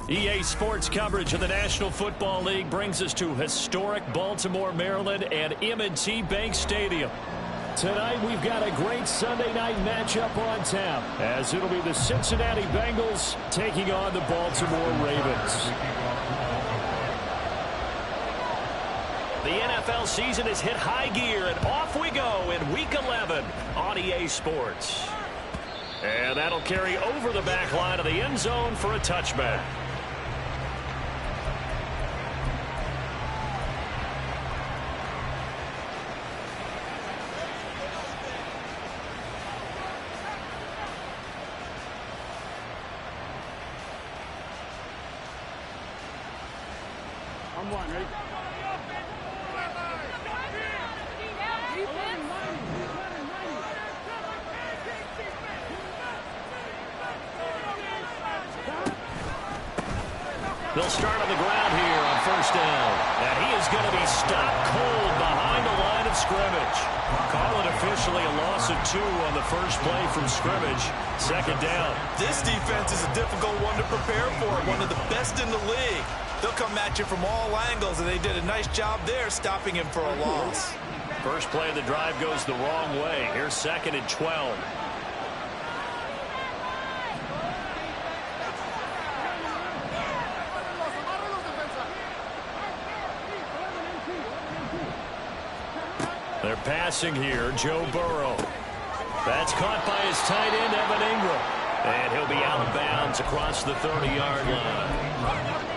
EA Sports coverage of the National Football League brings us to historic Baltimore, Maryland and M&T Bank Stadium. Tonight we've got a great Sunday night matchup on tap, as it'll be the Cincinnati Bengals taking on the Baltimore Ravens. The NFL season has hit high gear, and off we go in Week 11 on EA Sports. And that'll carry over the back line of the end zone for a touchback. I'm one, ready? They'll start on the ground here on first down. And he is going to be stopped cold behind the line of scrimmage. Call it officially a loss of 2 on the first play from scrimmage. Second down. This defense is a difficult one to prepare for. One of the best in the league. They'll come at you from all angles, and they did a nice job there stopping him for a loss. First play of the drive goes the wrong way. Here's 2nd and 12. They're passing here, Joe Burrow. That's caught by his tight end, Evan Ingram. And he'll be out of bounds across the 30-yard line.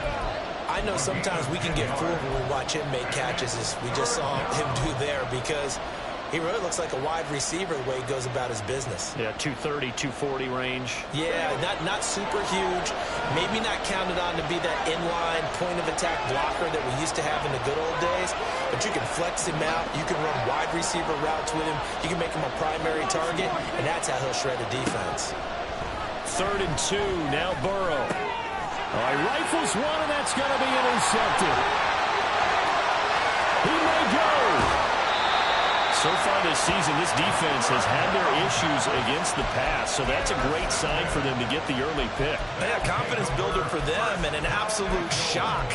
I know sometimes we can get fooled when we watch him make catches, as we just saw him do there, because he really looks like a wide receiver the way he goes about his business. Yeah, 230, 240 range. Yeah, not super huge. Maybe not counted on to be that inline point-of-attack blocker that we used to have in the good old days. But you can flex him out. You can run wide receiver routes with him. You can make him a primary target, and that's how he'll shred a defense. 3rd and 2, now Burrow. All right, rifles one, and that's going to be intercepted. He may go. So far this season, this defense has had their issues against the pass, so that's a great sign for them to get the early pick. Yeah, confidence builder for them, and an absolute shock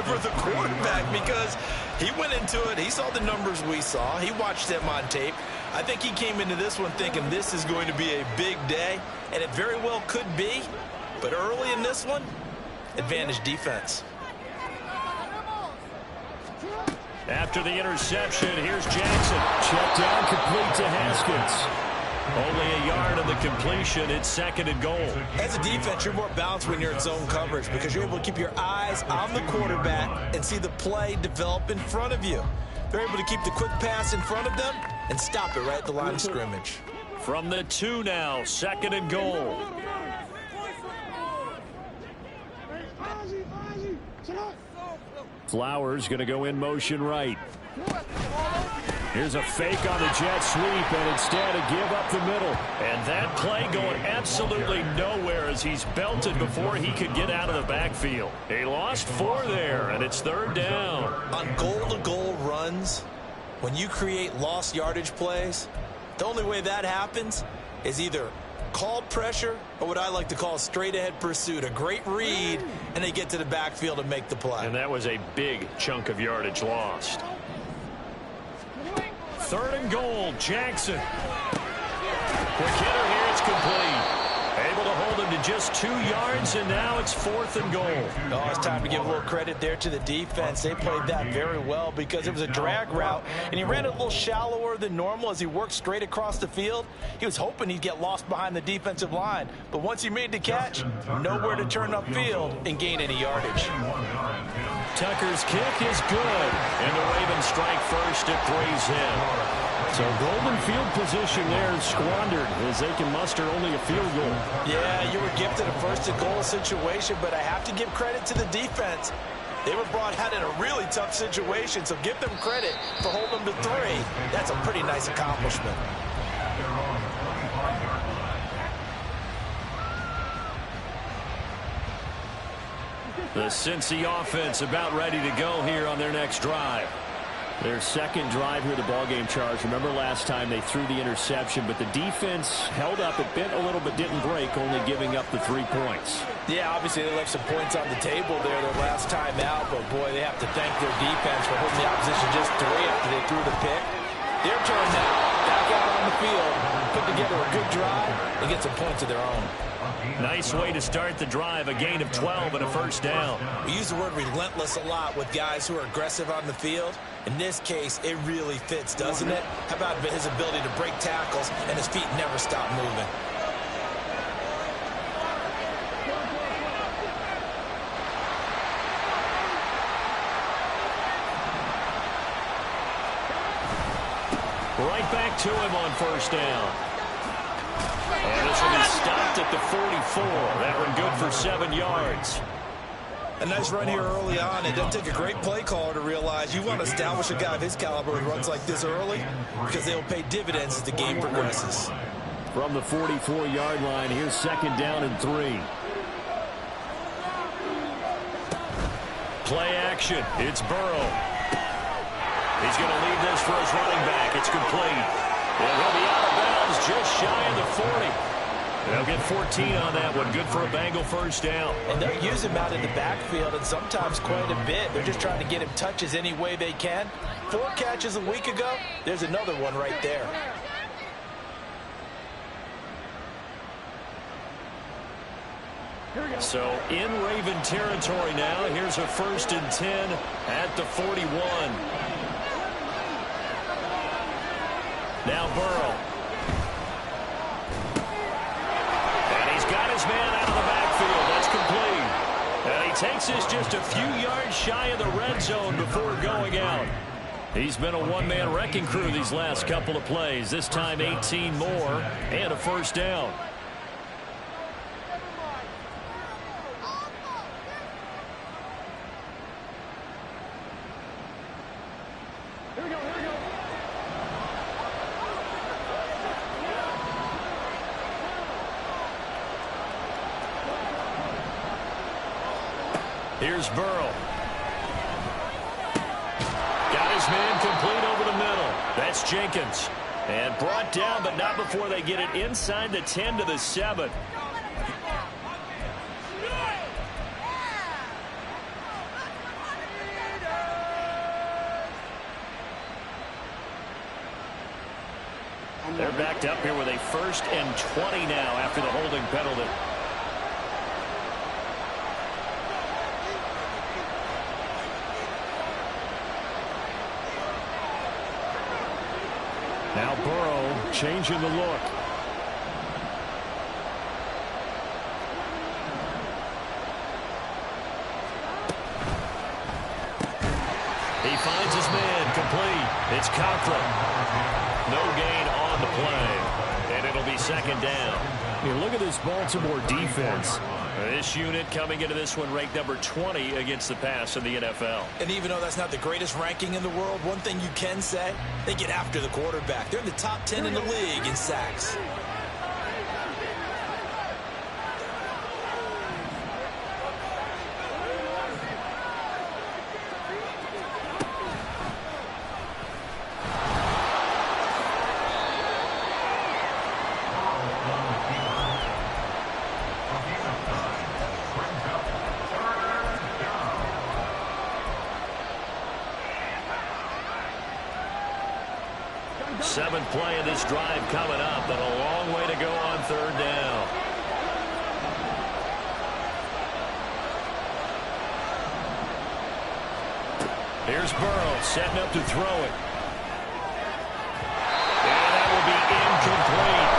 for the quarterback, because he went into it, he saw the numbers we saw, he watched them on tape. I think he came into this one thinking this is going to be a big day, and it very well could be, but early in this one, advantage defense. After the interception, here's Jackson. Check down, complete to Haskins. Only a yard on the completion. It's 2nd and goal. As a defense, you're more balanced when you're in zone coverage because you're able to keep your eyes on the quarterback and see the play develop in front of you. They're able to keep the quick pass in front of them and stop it right at the line of scrimmage. From the 2 now, 2nd and goal. Flowers going to go in motion right. Here's a fake on the jet sweep, and instead a give up the middle. And that play going absolutely nowhere as he's belted before he could get out of the backfield. He lost 4 there, and it's 3rd down. On goal-to-goal runs, when you create lost yardage plays, the only way that happens is either called pressure or what I like to call straight-ahead pursuit, a great read, and they get to the backfield and make the play. And that was a big chunk of yardage lost. 3rd and goal, Jackson. Quick hitter here, it's complete. Able to hold him to just 2 yards, and now it's 4th and goal. Oh, it's time to give a little credit there to the defense. They played that very well because it was a drag route, and he ran it a little shallower than normal as he worked straight across the field. He was hoping he'd get lost behind the defensive line, but once he made the catch, nowhere to turn upfield and gain any yardage. Tucker's kick is good, and the Ravens strike first at 3's in. So golden field position there squandered as they can muster only a field goal. Yeah, you were gifted a first-and-goal situation, but I have to give credit to the defense. They were brought out in a really tough situation, so give them credit for holding them to 3. That's a pretty nice accomplishment. The Cincy offense about ready to go here on their next drive. Their second drive here, the ballgame, Charles. Remember last time they threw the interception, but the defense held up. It bent a little but didn't break, only giving up the 3 points. Yeah, obviously they left some points on the table there their last time out, but boy, they have to thank their defense for holding the opposition just 3 after they threw the pick. Their turn now, back out on the field, put together a good drive and get some points of their own. Nice way to start the drive, a gain of 12 and a first down. We use the word relentless a lot with guys who are aggressive on the field. In this case, it really fits, doesn't it? How about his ability to break tackles and his feet never stop moving? Right back to him on first down. And this will be stopped at the 44. That one good for 7 yards. A nice run here early on. It doesn't take a great play caller to realize you want to establish a guy of his caliber who runs like this early because they'll pay dividends as the game progresses. From the 44-yard line, here's second down and 3. Play action. It's Burrow. He's going to leave this for his running back. It's complete. And he'll be out of bounds just shy of the 40. They'll get 14 on that one. Good for a Bengal first down. And they'll use him out in the backfield and sometimes quite a bit. They're just trying to get him touches any way they can. 4 catches a week ago. There's another one right there. So in Raven territory now. Here's a 1st and 10 at the 41. Now Burrow. And he's got his man out of the backfield. That's complete. And he takes this just a few yards shy of the red zone before going out. He's been a one-man wrecking crew these last couple of plays. This time 18 more and a first down. Here's Burrow. Got his man complete over the middle. That's Jenkins. And brought down, but not before they get it inside the 10 to the 7. They're backed up here with a 1st and 20 now after the holding penalty. Now Burrow changing the look. He finds his man complete. It's Conklin. No gain on the play. And it'll be second down. Here, look at this Baltimore defense. This unit coming into this one ranked number 20 against the pass in the NFL. And even though that's not the greatest ranking in the world, one thing you can say, they get after the quarterback. They're in the top 10 in the league in sacks. Seventh play of this drive coming up, and a long way to go on third down. Here's Burrow setting up to throw it. And that will be incomplete.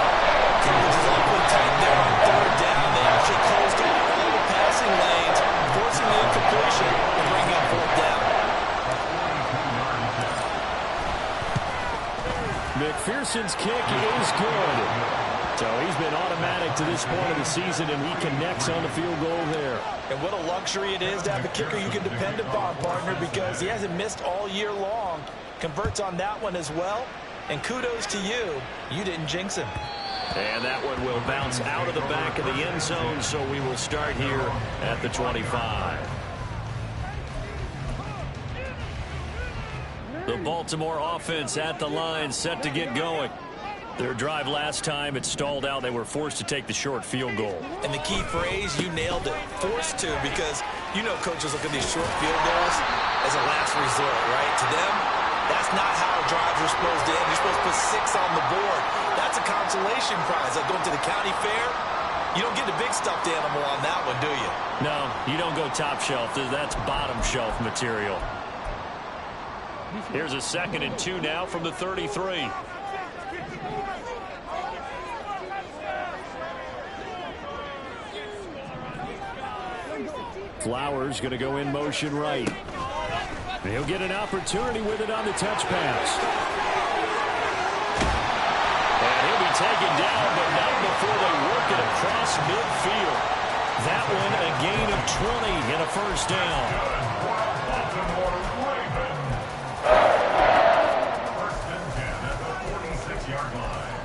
Coverage is awfully tight there on third down. They actually closed off all the passing lanes, forcing the incompletion and bringing up fourth down. McPherson's kick is good. So he's been automatic to this point of the season, and he connects on the field goal there. And what a luxury it is to have a kicker you can depend upon, partner, because he hasn't missed all year long. Converts on that one as well. And kudos to you. You didn't jinx him. And that one will bounce out of the back of the end zone, so we will start here at the 25. The Baltimore offense at the line, set to get going. Their drive last time, it stalled out. They were forced to take the short field goal. And the key phrase, you nailed it, forced to, because you know coaches look at these short field goals as a last resort, right? To them, that's not how drives are supposed to end. You're supposed to put 6 on the board. That's a consolation prize. Like going to the county fair, you don't get the big stuffed animal on that one, do you? No, you don't go top shelf. That's bottom shelf material. Here's a 2nd and 2 now from the 33. Flowers going to go in motion right. He'll get an opportunity with it on the touch pass. And he'll be taken down, but not before they work it across midfield. That one a gain of 20 and a first down. First and 10 at the 46-yard line.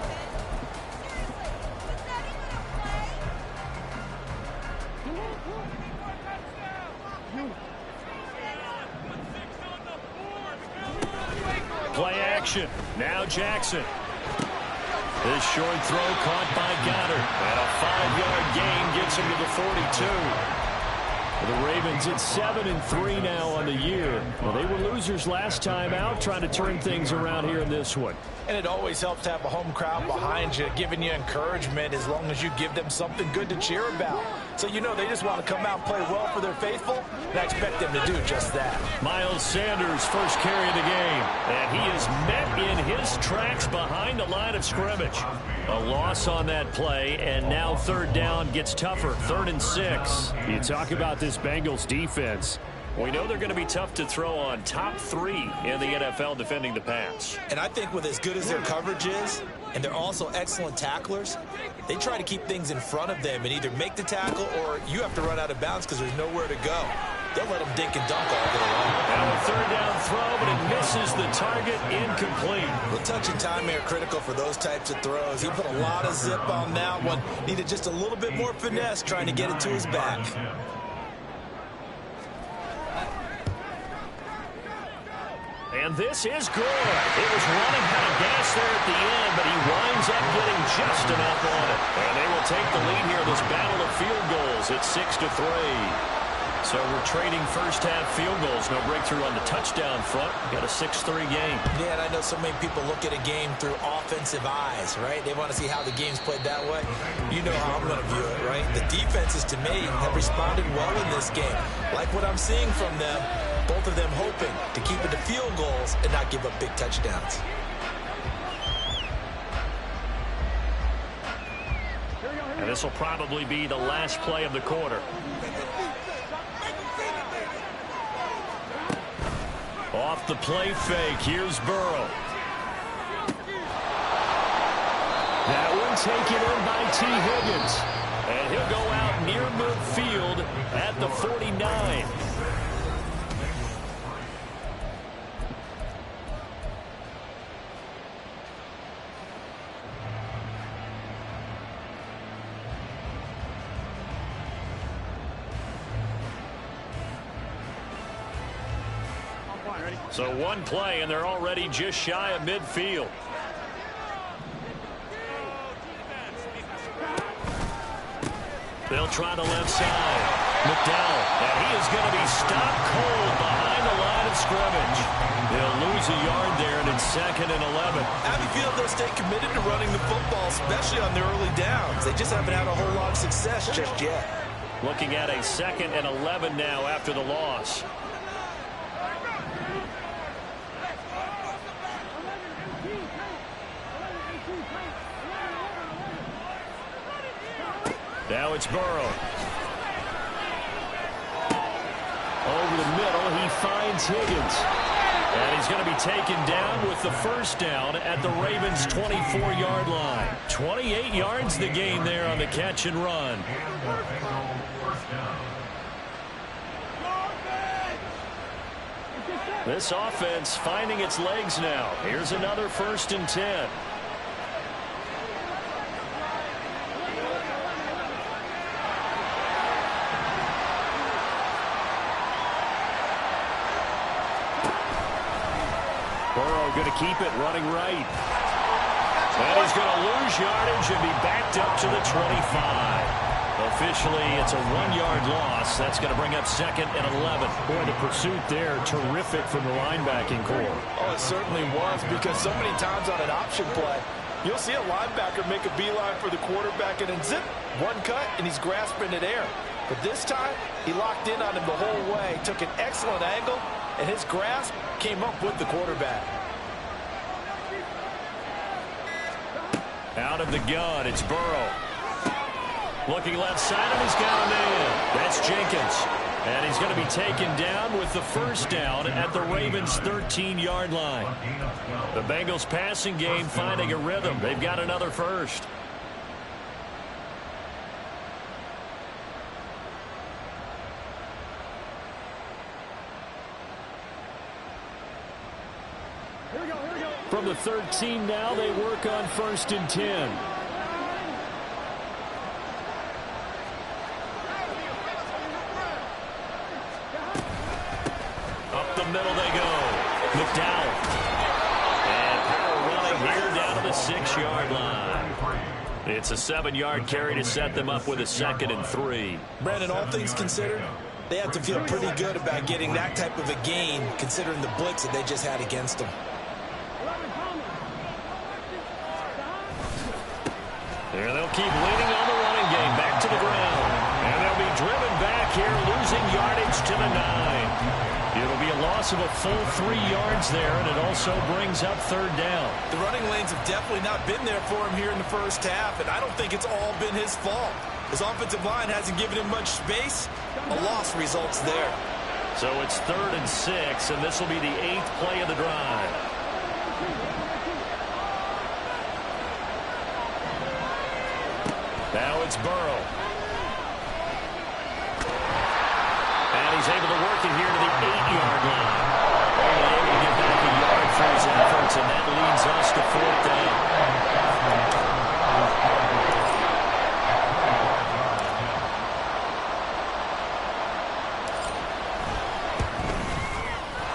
Play action. Now Jackson. This short throw caught by Goddard. And a 5-yard gain gets him to the 42. The Ravens at 7-3 now on the year. Well, they were losers last time out, trying to turn things around here in this one. And it always helps to have a home crowd behind you, giving you encouragement as long as you give them something good to cheer about. So you know they just want to come out and play well for their faithful, and I expect them to do just that. Miles Sanders, first carry of the game. And he is met in his tracks behind the line of scrimmage. A loss on that play, and now 3rd down gets tougher. 3rd and 6. You talk about this Bengals defense. We know they're going to be tough to throw on. Top 3 in the NFL defending the pass. And I think with as good as their coverage is, and they're also excellent tacklers, they try to keep things in front of them and either make the tackle or you have to run out of bounds because there's nowhere to go. They'll let them dink and dunk all day long. Now a 3rd down throw, but it misses the target, incomplete. The touch and time are critical for those types of throws. He put a lot of zip on that one. Needed just a little bit more finesse trying to get it to his back. And this is good. It was running out of gas there at the end, but he winds up getting just enough on it. And they will take the lead here in this battle of field goals. It's 6-3. So we're trading first-half field goals. No breakthrough on the touchdown front. Got a 6-3 game. Yeah, and I know so many people look at a game through offensive eyes, right? They want to see how the game's played that way. You know how I'm going to view it, right? The defenses, to me, have responded well in this game. Like what I'm seeing from them, both of them hoping to keep it to field goals and not give up big touchdowns. And this will probably be the last play of the quarter. Off the play fake, here's Burrow. That one taken in by T. Higgins. And he'll go out near midfield at the 49. So one play, and they're already just shy of midfield. They'll try the left side. McDowell, and he is going to be stopped cold behind the line of scrimmage. They'll lose a yard there, and it's 2nd and 11. Abbey Field, they'll stay committed to running the football, especially on their early downs. They just haven't had a whole lot of success just yet. Looking at a 2nd and 11 now after the loss. Now it's Burrow. Over the middle, he finds Higgins. And he's going to be taken down with the first down at the Ravens' 24-yard line. 28 yards the gain there on the catch and run. This offense finding its legs now. Here's another 1st and 10. Burrow going to keep it running right. And he's going to lose yardage and be backed up to the 25. Officially, it's a 1-yard loss. That's going to bring up 2nd and 11. Boy, the pursuit there, terrific from the linebacking core. Oh, it certainly was, because so many times on an option play, you'll see a linebacker make a beeline for the quarterback and then zip, one cut, and he's grasping it air. But this time, he locked in on him the whole way, took an excellent angle, and his grasp came up with the quarterback. Out of the gun, it's Burrow. Looking left side, and he's got a man. That's Jenkins. And he's going to be taken down with the first down at the Ravens' 13-yard line. The Bengals passing game finding a rhythm. They've got another first. From the 13 now, they work on 1st and 10. Middle they go. McDowell. And power running here down to the 6-yard line. It's a 7-yard carry to set them up with a 2nd and 3. Brandon, all things considered, they have to feel pretty good about getting that type of a gain, considering the blitz that they just had against them. There they'll keep leaning on the running game. Back to the ground. And they'll be driven back here, losing yardage to the 9. It'll be a loss of a full 3 yards there, and it also brings up 3rd down. The running lanes have definitely not been there for him here in the first half, and I don't think it's all been his fault. His offensive line hasn't given him much space. A loss results there. So it's 3rd and 6, and this will be the 8th play of the drive. Now it's Burrow. And he's able to work it here to the 8-yard line. Only able to get back a yard for his efforts, and that leads us to 4th down.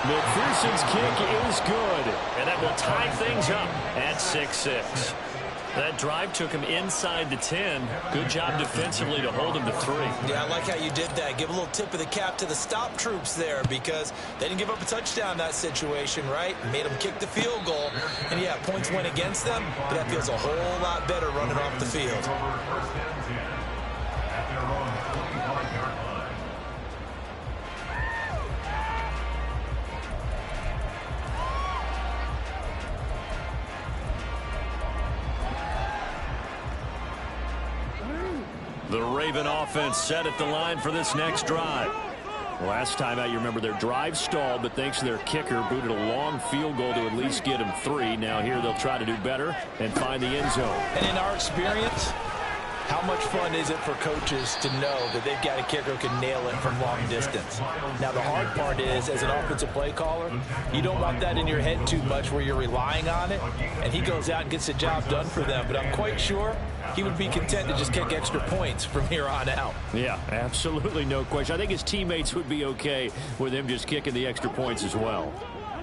McPherson's kick is good, and that will tie things up at 6-6. That drive took him inside the 10. Good job defensively to hold him to 3. Yeah, I like how you did that. Give a little tip of the cap to the stop troops there, because they didn't give up a touchdown in that situation, right? Made them kick the field goal. And, yeah, points went against them, but that feels a whole lot better running off the field. The Raven offense set at the line for this next drive. Last time out, you remember their drive stalled, but thanks to their kicker, booted a long field goal to at least get them 3. Now here they'll try to do better and find the end zone. And in our experience, how much fun is it for coaches to know that they've got a kicker who can nail it from long distance? Now, the hard part is, as an offensive play caller, you don't want that in your head too much where you're relying on it, and he goes out and gets the job done for them. But I'm quite sure he would be content to just kick extra points from here on out. Yeah, absolutely no question. I think his teammates would be okay with him just kicking the extra points as well.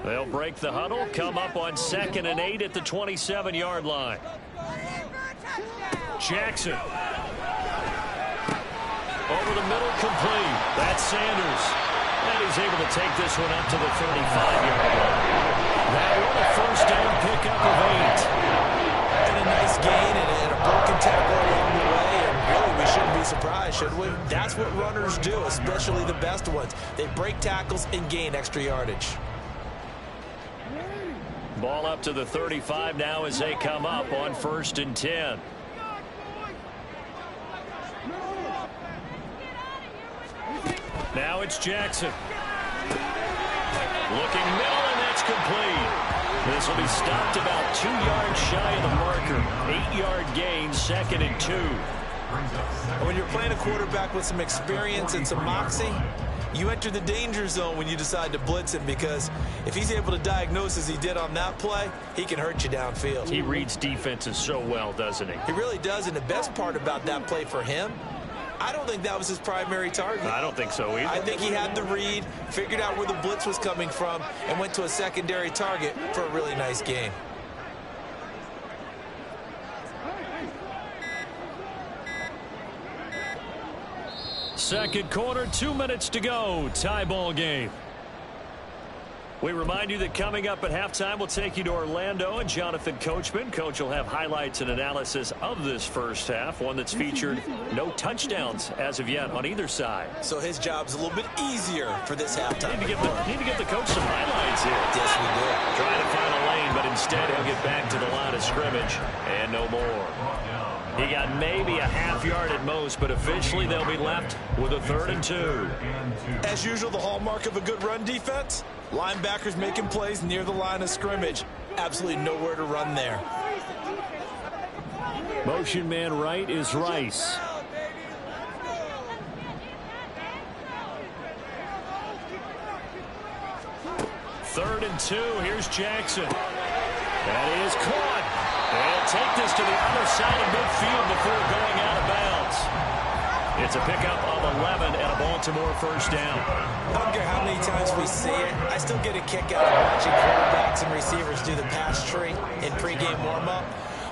They'll break the huddle, come up on 2nd and 8 at the 27-yard line. Jackson. Over the middle, complete. That's Sanders. And he's able to take this one up to the 35-yard line. That one a first down pickup of 8. And a nice gain and a broken tackle along the way. And really, we shouldn't be surprised, should we? That's what runners do, especially the best ones. They break tackles and gain extra yardage. Ball up to the 35 now as they come up on 1st and 10. Now it's Jackson. Looking middle, and that's complete. This will be stopped about 2 yards shy of the marker. 8-yard gain, 2nd and 2. When you're playing a quarterback with some experience and some moxie, you enter the danger zone when you decide to blitz him, because if he's able to diagnose as he did on that play, he can hurt you downfield. He reads defenses so well, doesn't he? He really does, and the best part about that play for him I don't think that was his primary target. I don't think so either. I think he had the read, figured out where the blitz was coming from, and went to a secondary target for a really nice gain. Second quarter, 2 minutes to go. Tie ball game. We remind you that coming up at halftime, we'll take you to Orlando and Jonathan Coachman. Coach will have highlights and analysis of this first half, one that's featured no touchdowns as of yet on either side. So his job's a little bit easier for this halftime. Need to give the coach some highlights here. Yes, we do. Trying to find a lane, but instead he'll get back to the line of scrimmage and no more. He got maybe a half yard at most, but officially they'll be left with a 3rd and 2. As usual, the hallmark of a good run defense, linebackers making plays near the line of scrimmage. Absolutely nowhere to run there. Motion man right is Rice. Third and 2. Here's Jackson. That is caught. They'll take this to the other side of midfield before going out of bounds. It's a pickup of 11 and a Baltimore first down. I don't care how many times we see it. I still get a kick out of watching quarterbacks and receivers do the pass tree in pregame warm-up.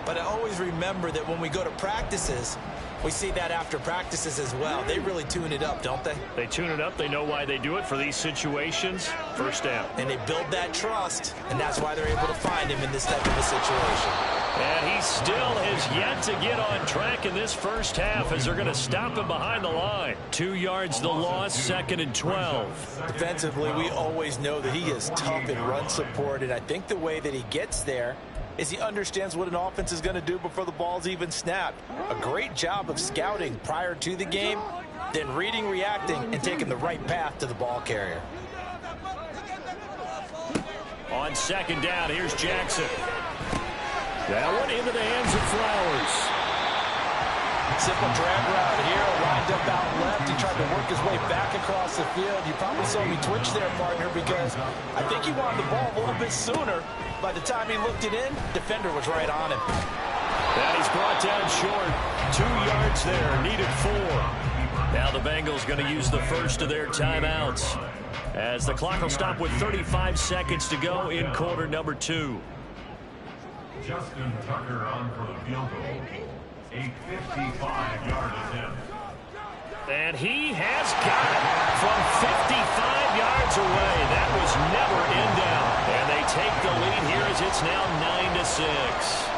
But I always remember that when we go to practices, we see that after practices as well. They really tune it up, don't they? They tune it up. They know why they do it for these situations. First down. And they build that trust, and that's why they're able to find him in this type of a situation. And he still has yet to get on track in this first half as they're going to stop him behind the line. 2 yards the loss, 2nd and 12. Defensively, we always know that he is tough in run support, and I think the way that he gets there is he understands what an offense is going to do before the ball's even snapped. A great job of scouting prior to the game, then reading, reacting, and taking the right path to the ball carrier. On 2nd down, here's Jackson. That one into the hands of Flowers. Simple drag route here, lined up out left. He tried to work his way back across the field. You probably saw me twitch there, partner, because I think he wanted the ball a little bit sooner. By the time he looked it in, defender was right on him. And he's brought down short. 2 yards there, needed 4. Now the Bengals going to use the first of their timeouts as the clock will stop with 35 seconds to go in quarter number 2. Justin Tucker on for the field goal. A 55-yard attempt. And he has got it from 55 yards away. That was never in doubt. And they take the lead here as it's now 9-6.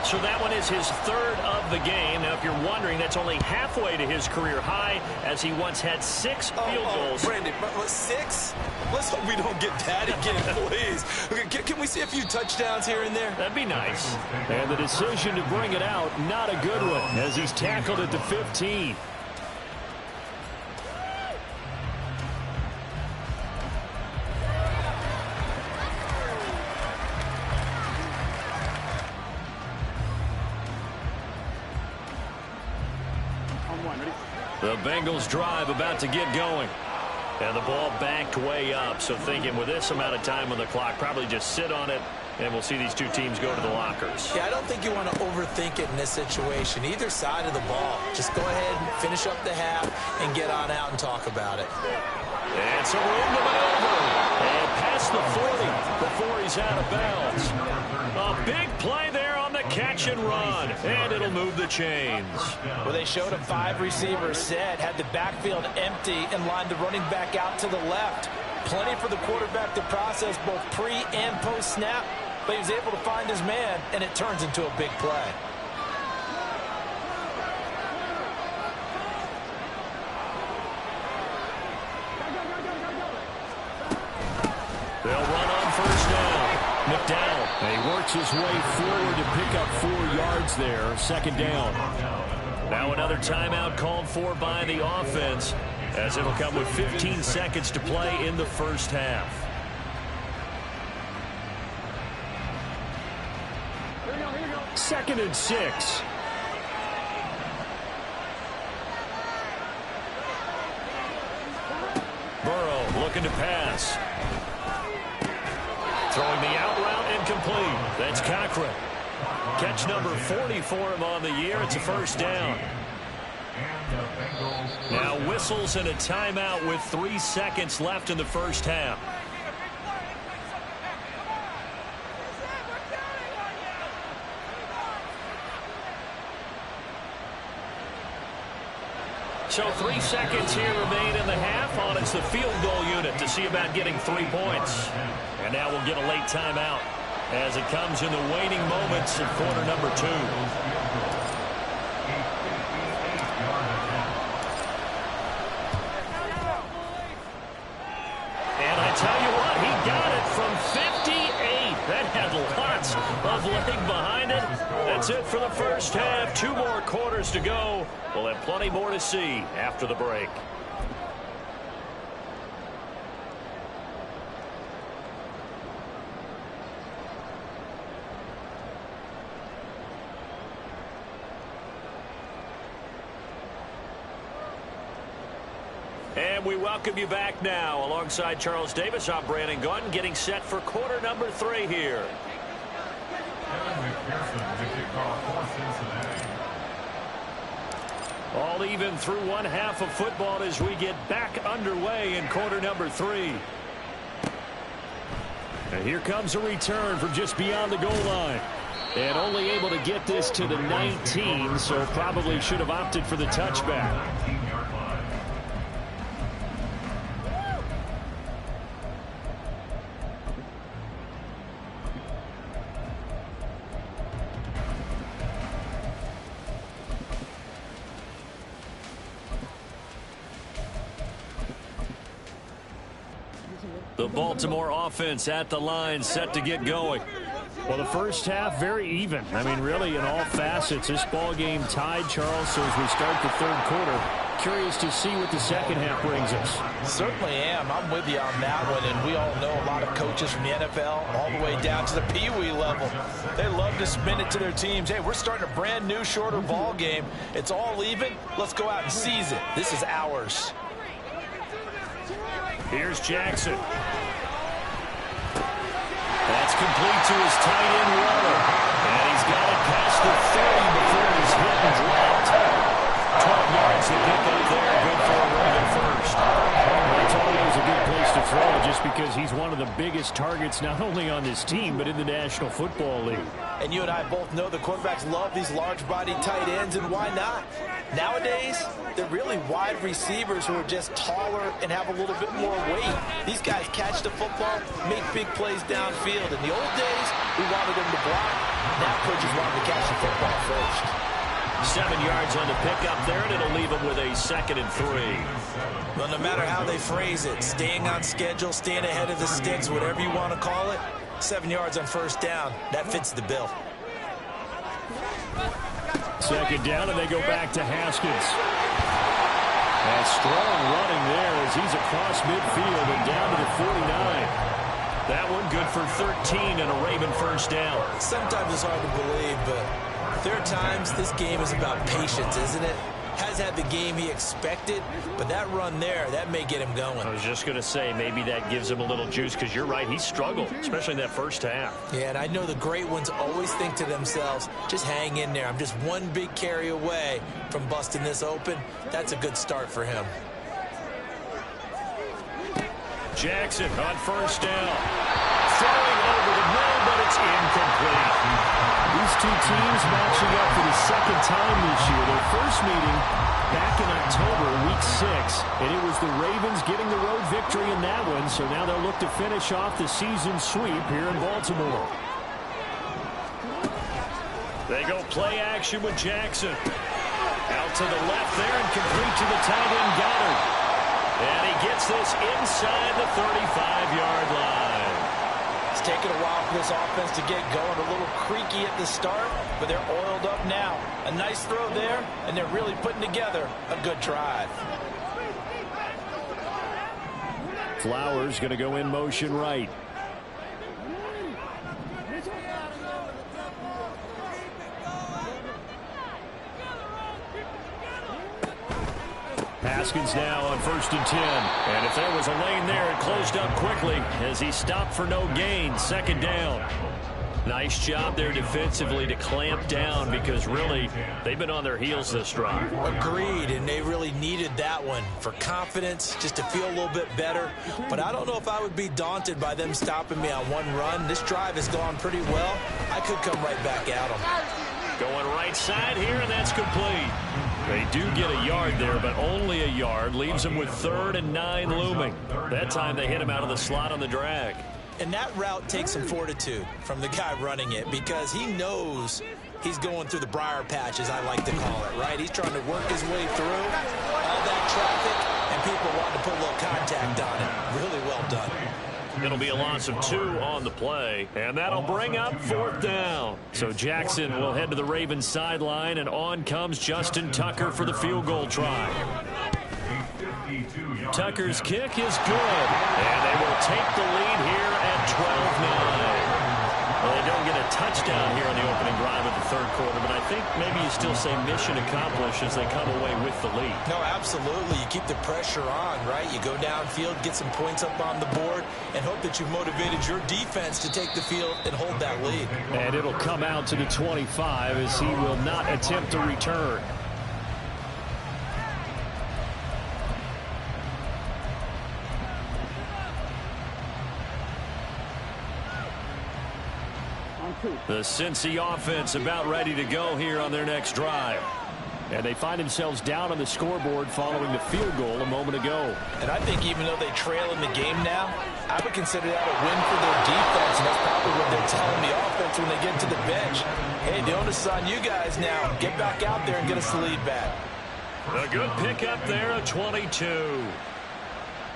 So that one is his 3rd of the game. Now, if you're wondering, that's only halfway to his career high as he once had 6 field goals. Brandon, 6? Let's hope we don't get that again, please. Okay, can we see a few touchdowns here and there? That'd be nice. And the decision to bring it out, not a good one, as he's tackled at the 15. The Bengals drive about to get going. And the ball backed way up. So thinking with this amount of time on the clock, probably just sit on it, and we'll see these two teams go to the lockers. Yeah, I don't think you want to overthink it in this situation. Either side of the ball. Just go ahead and finish up the half and get on out and talk about it. And so we're in the maneuver. And past the 40 before he's out of bounds. A big play there on the catch and run. And it'll move the chains. Well, they showed him 5 receivers set, had the backfield empty, and lined the running back out to the left. Plenty for the quarterback to process both pre and post snap, but he was able to find his man, and it turns into a big play. They'll run on first down. McDowell. And he works his way forward to pick up 4 yards there. 2nd down. Now another timeout called for by the offense, as it'll come with 15 seconds to play in the first half. Here we go. 2nd and 6. Burrow looking to pass. Throwing the out route incomplete. That's Cochran. Catch number 40 for him on the year. It's a first down. Now whistles and a timeout with 3 seconds left in the first half. So 3 seconds here remain in the half. On it's the field goal unit to see about getting 3 points. And now we'll get a late timeout as it comes in the waning moments of quarter number 2. And I tell you what, he got it from 58. That had lots of leg behind it. That's it for the first half. 2 more quarters to go. We'll have plenty more to see after the break. And we welcome you back now. Alongside Charles Davis, I'm Brandon Gunn, getting set for quarter number 3 here. All even through one half of football as we get back underway in quarter number 3. And here comes a return from just beyond the goal line. And only able to get this to the 19, so probably should have opted for the touchback. The Baltimore offense at the line, set to get going. Well, the first half, very even. I mean, really, in all facets, this ball game tied, Charles. So as we start the third quarter, curious to see what the second half brings us. Certainly am. I'm with you on that one. And we all know a lot of coaches from the NFL all the way down to the Pee-wee level. They love to spin it to their teams. Hey, we're starting a brand new, shorter ball game. It's all even. Let's go out and seize it. This is ours. Here's Jackson. That's complete to his tight end, Waller. And he's got it past the 30 before he's hit and dropped. 12 yards to pick up there. Good for a Raven first. It's always a good place to throw just because he's one of the biggest targets not only on this team but in the National Football League. And you and I both know the quarterbacks love these large-bodied tight ends, and why not? Nowadays, they're really wide receivers who are just taller and have a little bit more weight. These guys catch the football, make big plays downfield. In the old days, we wanted them to block. Now coaches wanted to catch the football first. 7 yards on the pickup there, and it'll leave them with a 2nd and 3. Well, no matter how they phrase it, staying on schedule, staying ahead of the sticks, whatever you want to call it, 7 yards on first down, that fits the bill. 2nd down, and they go back to Haskins. A strong running there as he's across midfield and down to the 49. That one good for 13 and a Raven first down. Sometimes it's hard to believe, but there are times this game is about patience, isn't it? Has had the game he expected, but that run there, that may get him going. I was just going to say, maybe that gives him a little juice, because you're right, he struggled, especially in that first half. Yeah, and I know the great ones always think to themselves, just hang in there. I'm just one big carry away from busting this open. That's a good start for him. Jackson on first down. Throwing over the middle, but it's incomplete. These two teams matching up for the second time this year. Their first meeting back in October, week 6. And it was the Ravens getting the road victory in that one. So now they'll look to finish off the season sweep here in Baltimore. They go play action with Jackson. Out to the left there and complete to the tight end, Goddard. And he gets this inside the 35-yard line. It's taken a while for this offense to get going. A little creaky at the start, but they're oiled up now. A nice throw there, and they're really putting together a good drive. Flowers going to go in motion right. Haskins now on 1st and 10. And if there was a lane there, it closed up quickly as he stopped for no gain. 2nd down. Nice job there defensively to clamp down because really they've been on their heels this drive. Agreed, and they really needed that one for confidence, just to feel a little bit better. But I don't know if I would be daunted by them stopping me on one run. This drive has gone pretty well. I could come right back at them. Going right side here, and that's complete. They do get a yard there, but only a yard. Leaves them with 3rd and 9 looming. That time they hit him out of the slot on the drag. And that route takes some fortitude from the guy running it because he knows he's going through the briar patch, as I like to call it, right? He's trying to work his way through all that traffic, and people wanting to put a little contact on it. Really well done. It'll be a loss of 2 on the play, and that'll bring up 4th down. So Jackson will head to the Ravens sideline, and on comes Justin Tucker for the field goal try. Tucker's kick is good, and they will take the lead here at 12-9. Well, they don't get a touchdown here on the opening drive of the 3rd quarter, but I think maybe you still say mission accomplished as they come away with the lead. No, absolutely. You keep the pressure on, right? You go downfield, get some points up on the board, and hope that you've motivated your defense to take the field and hold that lead. And it'll come out to the 25 as he will not attempt a return. The Cincy offense about ready to go here on their next drive. And they find themselves down on the scoreboard following the field goal a moment ago. And I think even though they trail in the game now, I would consider that a win for their defense, and that's probably what they're telling the offense when they get to the bench. Hey, the onus is on you guys now. Get back out there and get us the lead back. A good pickup there at 22.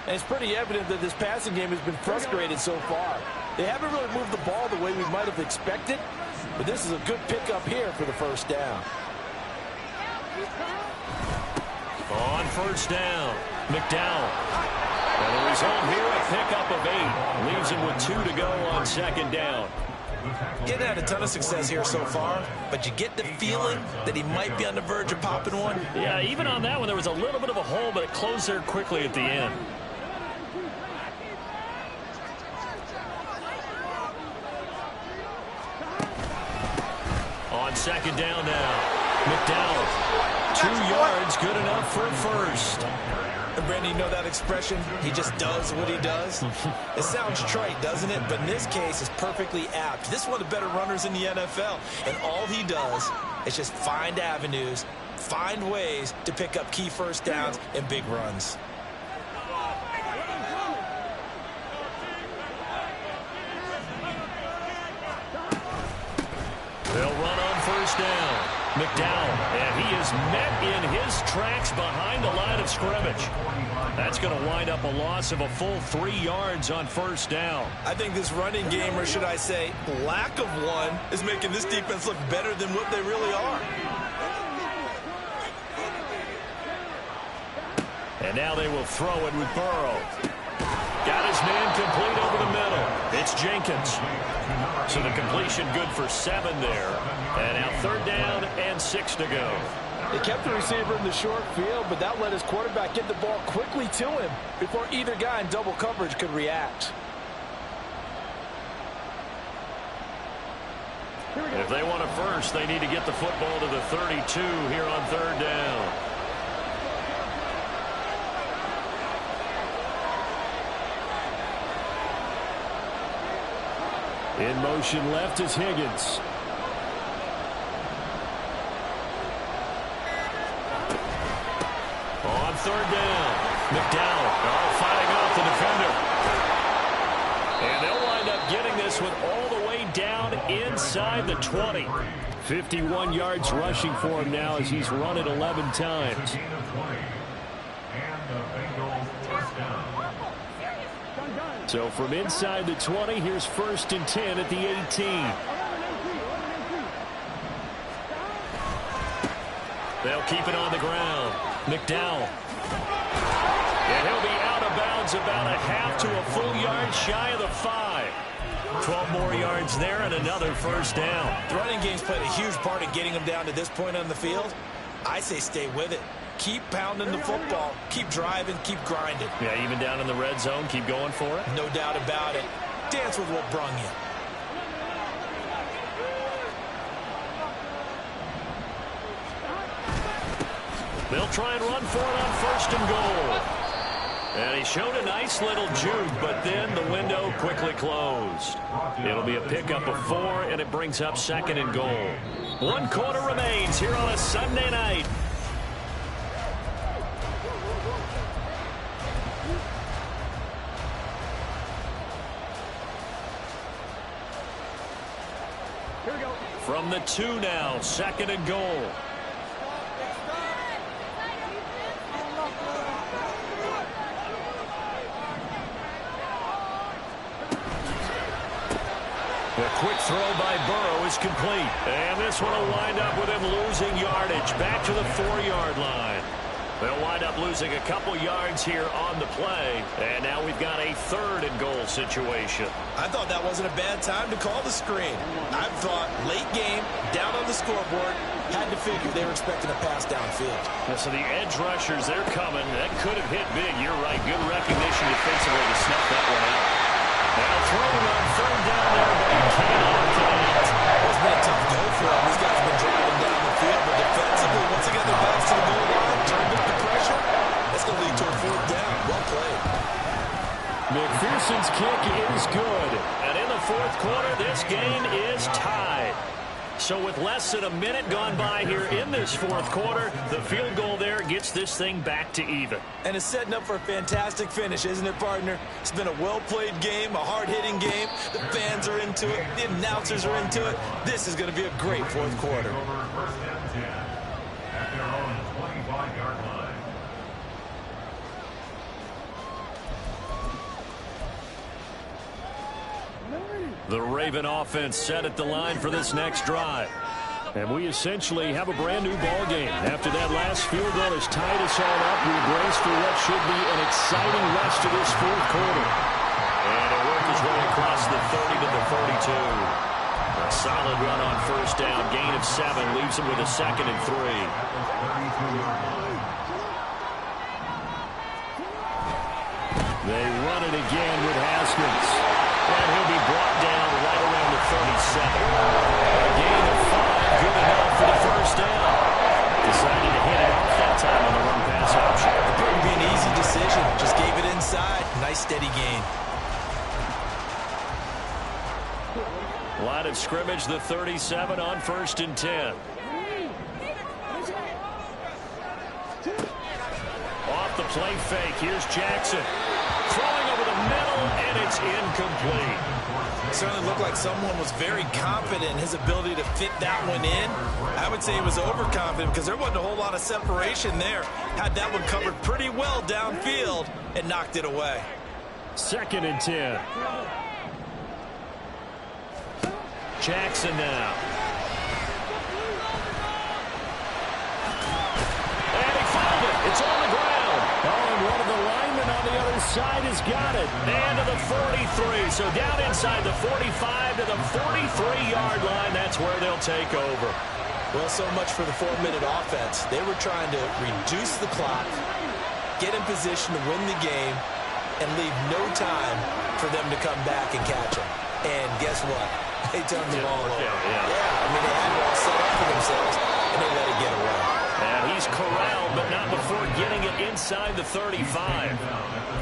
And it's pretty evident that this passing game has been frustrated so far. They haven't really moved the ball the way we might have expected, but this is a good pickup here for the 1st down. On 1st down, McDowell. And the result here, a pickup of 8. Leaves him with 2 to go on 2nd down. Getting had a ton of success here so far, but you get the feeling that he might be on the verge of popping one. Yeah, even on that one, there was a little bit of a hole, but it closed there quickly at the end. On 2nd down now, McDowell. 2 yards, good enough for 1st. And Brandon, you know that expression? He just does what he does. It sounds trite, doesn't it? But in this case, it's perfectly apt. This is one of the better runners in the NFL. And all he does is just find avenues, find ways to pick up key 1st downs and big runs. They'll run on 1st down. McDowell, and he is met in his tracks behind the line of scrimmage. That's going to wind up a loss of a full 3 yards on 1st down. I think this running game, or should I say lack of one, is making this defense look better than what they really are. And now they will throw it with Burrow. Got his man complete over the middle. It's Jenkins. So the completion good for 7 there. And now 3rd down and 6 to go. They kept the receiver in the short field, but that let his quarterback get the ball quickly to him before either guy in double coverage could react. If they want a first, they need to get the football to the 32 here on 3rd down. In motion left is Higgins. On 3rd down, McDowell fighting off the defender. And they'll wind up getting this one all the way down inside the 20. 51 yards rushing for him now as he's run it 11 times. So from inside the 20, here's 1st and 10 at the 18. They'll keep it on the ground. McDowell. And he'll be out of bounds about a half to a full yard shy of the 5. 12 more yards there and another 1st down. The running game's played a huge part in getting them down to this point on the field. I say stay with it. Keep pounding the football. Keep driving. Keep grinding. Yeah, even down in the red zone, keep going for it. No doubt about it. Dance with what brung you. They'll try and run for it on first and goal. And he showed a nice little juke, but then the window quickly closed. It'll be a pickup of 4, and it brings up second and goal. 1 quarter remains here on a Sunday night. From the 2 now, second and goal. The quick throw by Burrow is complete. And this one will wind up with him losing yardage. Back to the 4-yard line. They'll wind up losing a couple yards here on the play. And now we've got a third and goal situation. I thought that wasn't a bad time to call the screen. I thought late game, down on the scoreboard, had to figure they were expecting a pass downfield. So the edge rushers, they're coming. That could have hit big. You're right. Good recognition defensively to snuff that one out. Now throwing on third down there, but he can't opt it out. It's been a tough go for him. These guys have been driving down the field, but defensively, once again, they're back to the goal line, turned up the pressure. That's going to lead to a 4th down. Well played. McPherson's kick is good. And in the 4th quarter, this game is tied. So with less than a minute gone by here in this 4th quarter, the field goal there gets this thing back to even. And it's setting up for a fantastic finish, isn't it, partner? It's been a well-played game, a hard-hitting game. The fans are into it. The announcers are into it. This is going to be a great 4th quarter. First and 10 at their own 25-yard line. The Raven offense set at the line for this next drive. And we essentially have a brand new ball game. After that last field goal has tied us all up, we brace for what should be an exciting rest of this 4th quarter. And it worked his way across the 30 to the 42. A solid run on first down, gain of 7, leaves him with a 2nd and 3. They run it again with Haskins. And he'll be brought down right around the 37. A gain of 5, good enough for the first down. Decided to hit it off that time on the run-pass option. It couldn't be an easy decision. Just gave it inside. Nice steady gain. Line of scrimmage, the 37 on first and 10. Off the play fake, here's Jackson. Throwing over the middle, and it's incomplete. It certainly looked like someone was very confident in his ability to fit that one in. I would say he was overconfident because there wasn't a whole lot of separation there. Had that one covered pretty well downfield and knocked it away. 2nd and 10. Jackson now. And he found it. It's on the ground. Oh, and one of the linemen on the other side has got it. And to the 43. So down inside the 45 to the 43-yard line. That's where they'll take over. Well, so much for the 4-minute offense. They were trying to reduce the clock, get in position to win the game, and leave no time for them to come back and catch them. And guess what? They turned the ball over. Yeah, I mean, they had it all set up for themselves, and they let it get away. And he's corralled, but not before getting it inside the 35.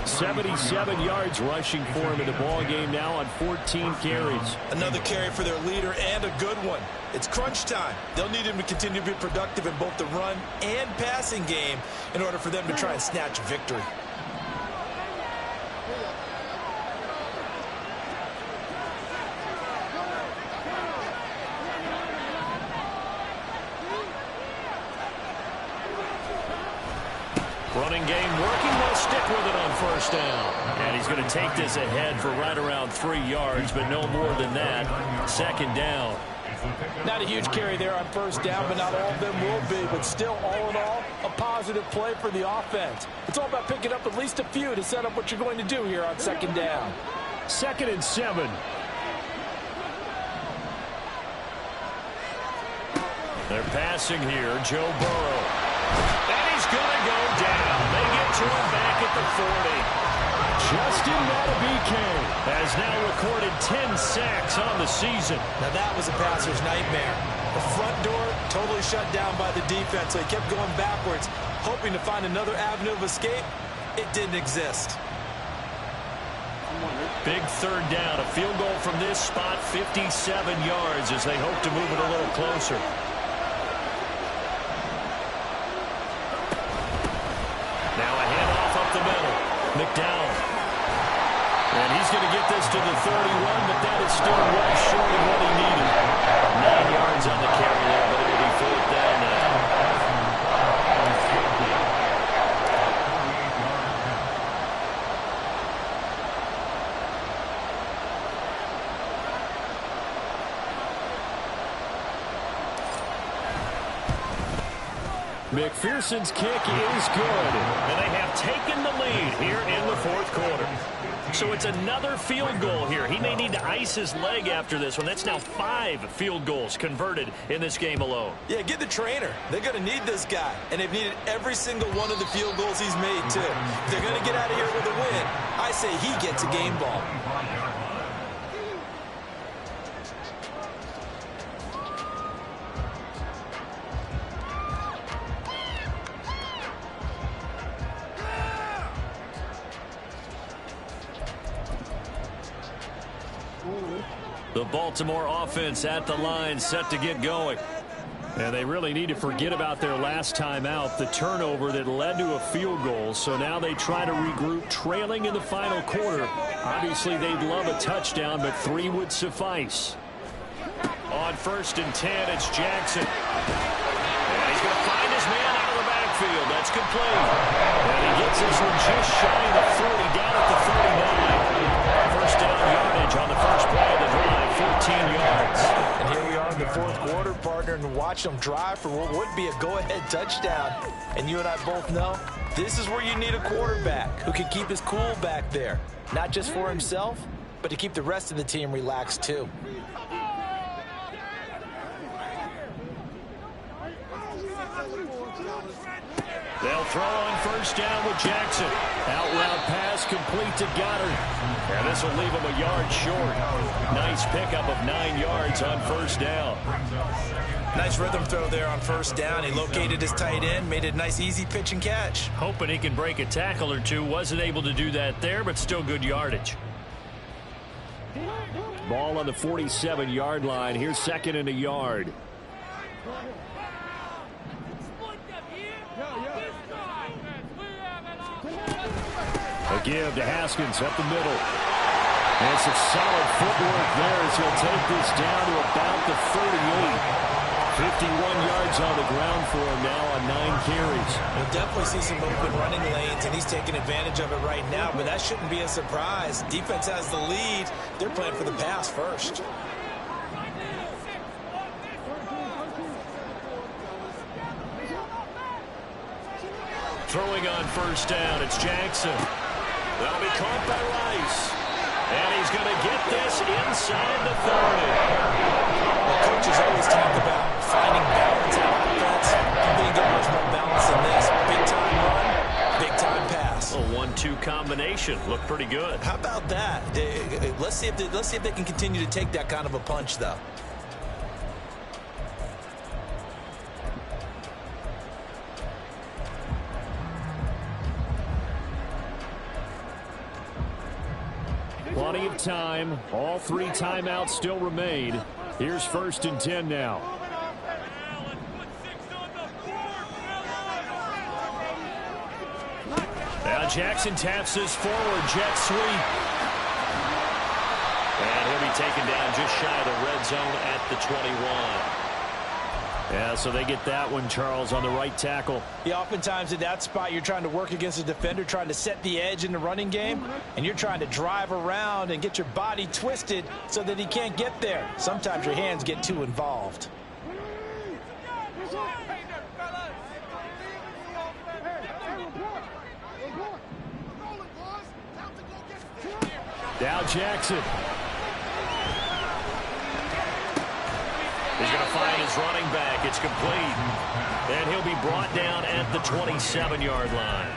77 yards rushing for him in the ball game now on 14 carries. Another carry for their leader, and a good one. It's crunch time. They'll need him to continue to be productive in both the run and passing game in order for them to try and snatch a victory. Running game working. They'll stick with it on first down. And he's going to take this ahead for right around 3 yards, but no more than that. 2nd down. Not a huge carry there on first down, but not all of them will be. But still, all in all, a positive play for the offense. It's all about picking up at least a few to set up what you're going to do here on 2nd down. 2nd and 7. They're passing here. Joe Burrow. And he's going to go down. They get to him back at the 40. Justin Matabike has now recorded 10 sacks on the season. Now that was a passer's nightmare. The front door totally shut down by the defense, so he kept going backwards, hoping to find another avenue of escape. It didn't exist. Big third down. A field goal from this spot, 57 yards, as they hope to move it a little closer. Now a handoff up the middle. McDowell. And he's going to get this to the 31, but that is still well short of what he needed. 9 yards on the carry there, but it'll be fourth down now. McPherson's kick is good, and they have taken the lead here in the fourth quarter. So it's another field goal here. He may need to ice his leg after this one. That's now 5 field goals converted in this game alone. Yeah, get the trainer. They're going to need this guy, and they've needed every single one of the field goals he's made, too. If they're going to get out of here with a win, I say he gets a game ball. The Baltimore offense at the line, set to get going. And they really need to forget about their last time out, the turnover that led to a field goal. So now they try to regroup, trailing in the final quarter. Obviously, they'd love a touchdown, but 3 would suffice. On 1st and 10, it's Jackson. And he's going to find his man out of the backfield. That's complete. And he gets this one just shy of the 40, down at the 39. First down yardage on the first play of the drive, 14 yards. And here we are in the fourth quarter, partner, and watch them drive for what would be a go-ahead touchdown. And you and I both know this is where you need a quarterback who can keep his cool back there, not just for himself, but to keep the rest of the team relaxed too. They'll throw on first down with Jackson. Out route pass complete to Goddard. And this will leave him a yard short. Nice pickup of 9 yards on first down. Nice rhythm throw there on first down. He located his tight end, made it a nice easy pitch and catch. Hoping he can break a tackle or two. Wasn't able to do that there, but still good yardage. Ball on the 47-yard line. Here's 2nd and a yard. A give to Haskins up the middle. And some solid footwork there as he'll take this down to about the 38. 51 yards on the ground for him now on 9 carries. We'll definitely see some open running lanes, and he's taking advantage of it right now, but that shouldn't be a surprise. Defense has the lead. They're playing for the pass first. Throwing on first down, it's Jackson. That'll be caught by Rice. And he's going to get this inside the 30. The coaches always talk about finding balance on offense. You ain't got much more balance than this. Big time run, big time pass. A 1-2 combination. Looked pretty good. How about that? Let's see if they can continue to take that kind of a punch, though. Plenty of time. All 3 timeouts still remain. Here's 1st and 10 now. Now Jackson taps this forward. Jet sweep. And he'll be taken down just shy of the red zone at the 21. Yeah, so they get that one, Charles, on the right tackle. Yeah, oftentimes at that spot, you're trying to work against a defender, trying to set the edge in the running game, and you're trying to drive around and get your body twisted so that he can't get there. Sometimes your hands get too involved. Now Jackson. He's going to find his running back. It's complete. And he'll be brought down at the 27-yard line.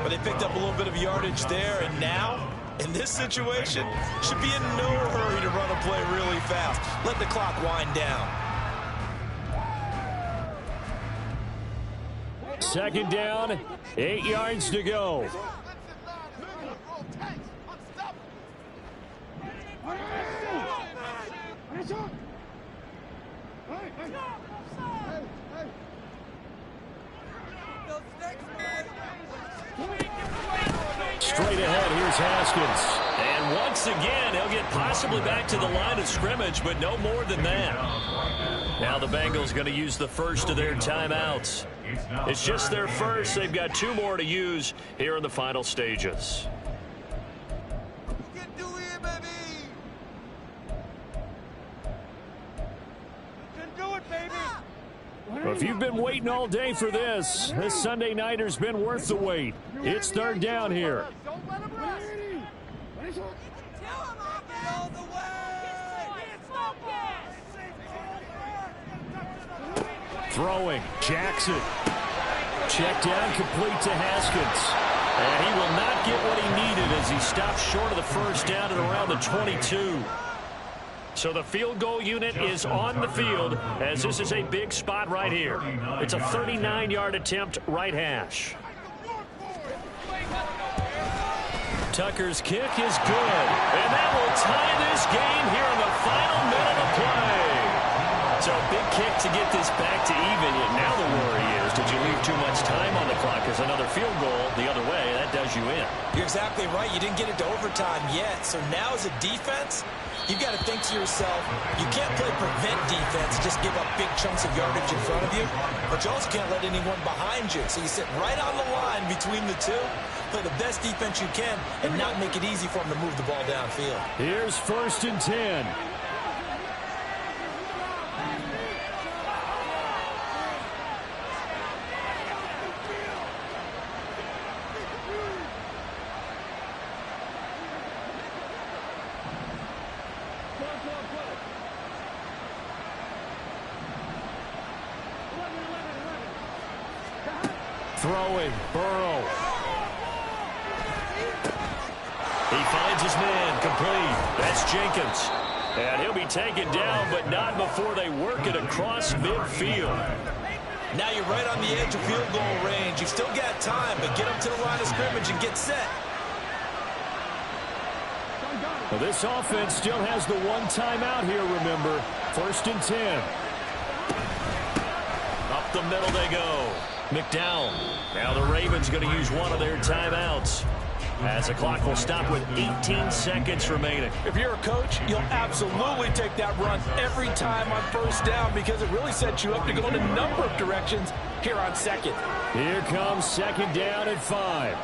But they picked up a little bit of yardage there, and now, in this situation, should be in no hurry to run a play really fast. Let the clock wind down. Second down, 8 yards to go. Straight ahead, here's Haskins. And once again, he'll get possibly back to the line of scrimmage, but no more than that. Now the Bengals going to use the first of their timeouts. It's just their first. They've got 2 more to use here in the final stages. Well, if you've been waiting all day for this Sunday nighter's been worth the wait. It's third down here. Throwing, Jackson. Check down, complete to Haskins. And he will not get what he needed as he stops short of the first down at around the 22. So the field goal unit is on the field as this is a big spot right here. It's a 39-yard attempt, right hash. Tucker's kick is good. And that will tie this game here in the final minute of play. So a big kick to get this back to even. Yet now the worry is, did you leave too much time on the clock? Because another field goal the other way, that does you in. You're exactly right. You didn't get it to overtime yet. So now as a defense, you've got to think to yourself, you can't play prevent defense, just give up big chunks of yardage in front of you, but you also can't let anyone behind you. So you sit right on the line between the two, play the best defense you can, and not make it easy for them to move the ball downfield. Here's 1st and 10. Throwing, Burrow. He finds his man, complete. That's Jenkins. And he'll be taken down, but not before they work it across midfield. Now you're right on the edge of field goal range. You've still got time, but get up to the line of scrimmage and get set. Well, this offense still has the one timeout here, remember. 1st and 10. Up the middle they go. McDowell. Now the Ravens going to use one of their timeouts as the clock will stop with 18 seconds remaining. If you're a coach, you'll absolutely take that run every time on 1st down because it really sets you up to go in a number of directions here on 2nd. Here comes 2nd down and 5.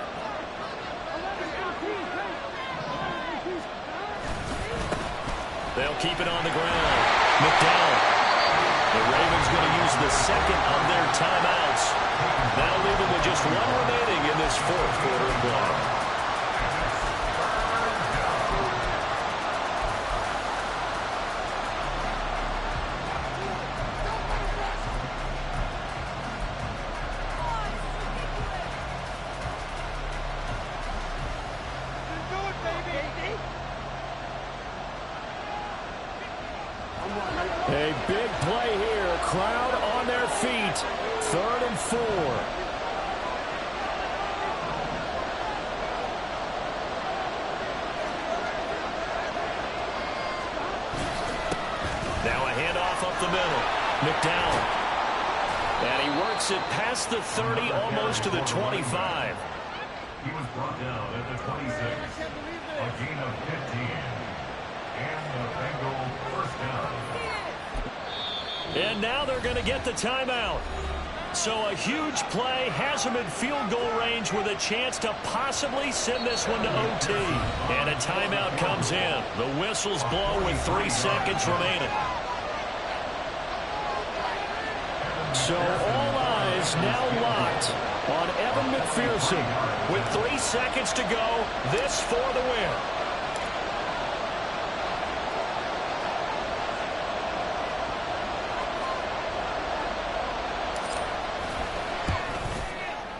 They'll keep it on the ground. McDowell. The Ravens going to use the 2nd of their timeouts. That'll leave them with just 1 remaining in this 4th quarter of play. A big play here. Crowd on their feet. 3rd and 4. Now a handoff up the middle. McDowell. And he works it past the 30, almost to the 25. He was brought down at the 26. A gain of 15. And the Bengals 1st down. And now they're going to get the timeout. So a huge play has them in field goal range with a chance to possibly send this one to OT. And a timeout comes in. The whistles blow with 3 seconds remaining. So all eyes now locked on Evan McPherson. With 3 seconds to go, this for the win.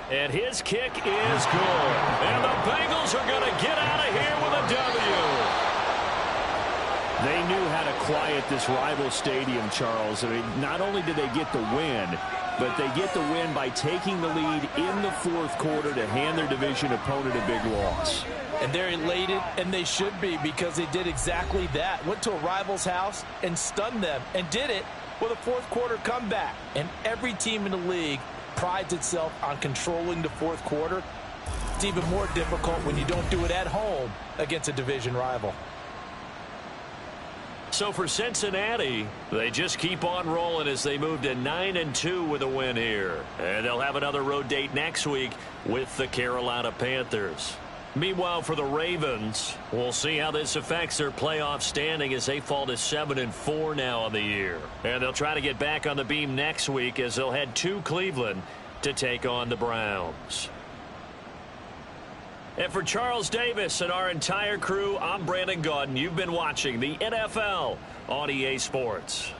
And his kick is good. And the Bengals are going to get out of here with a W. They knew how to quiet this rival stadium, Charles. I mean, not only did they get the win, but they get the win by taking the lead in the fourth quarter to hand their division opponent a big loss. And they're elated, and they should be, because they did exactly that. Went to a rival's house and stunned them, and did it with a fourth quarter comeback. And every team in the league prides itself on controlling the fourth quarter. It's even more difficult when you don't do it at home against a division rival. So for Cincinnati, they just keep on rolling as they move to 9-2 with a win here. And they'll have another road date next week with the Carolina Panthers. Meanwhile, for the Ravens, we'll see how this affects their playoff standing as they fall to 7-4 now on the year. And they'll try to get back on the beam next week as they'll head to Cleveland to take on the Browns. And for Charles Davis and our entire crew, I'm Brandon Gaudin. You've been watching the NFL on EA Sports.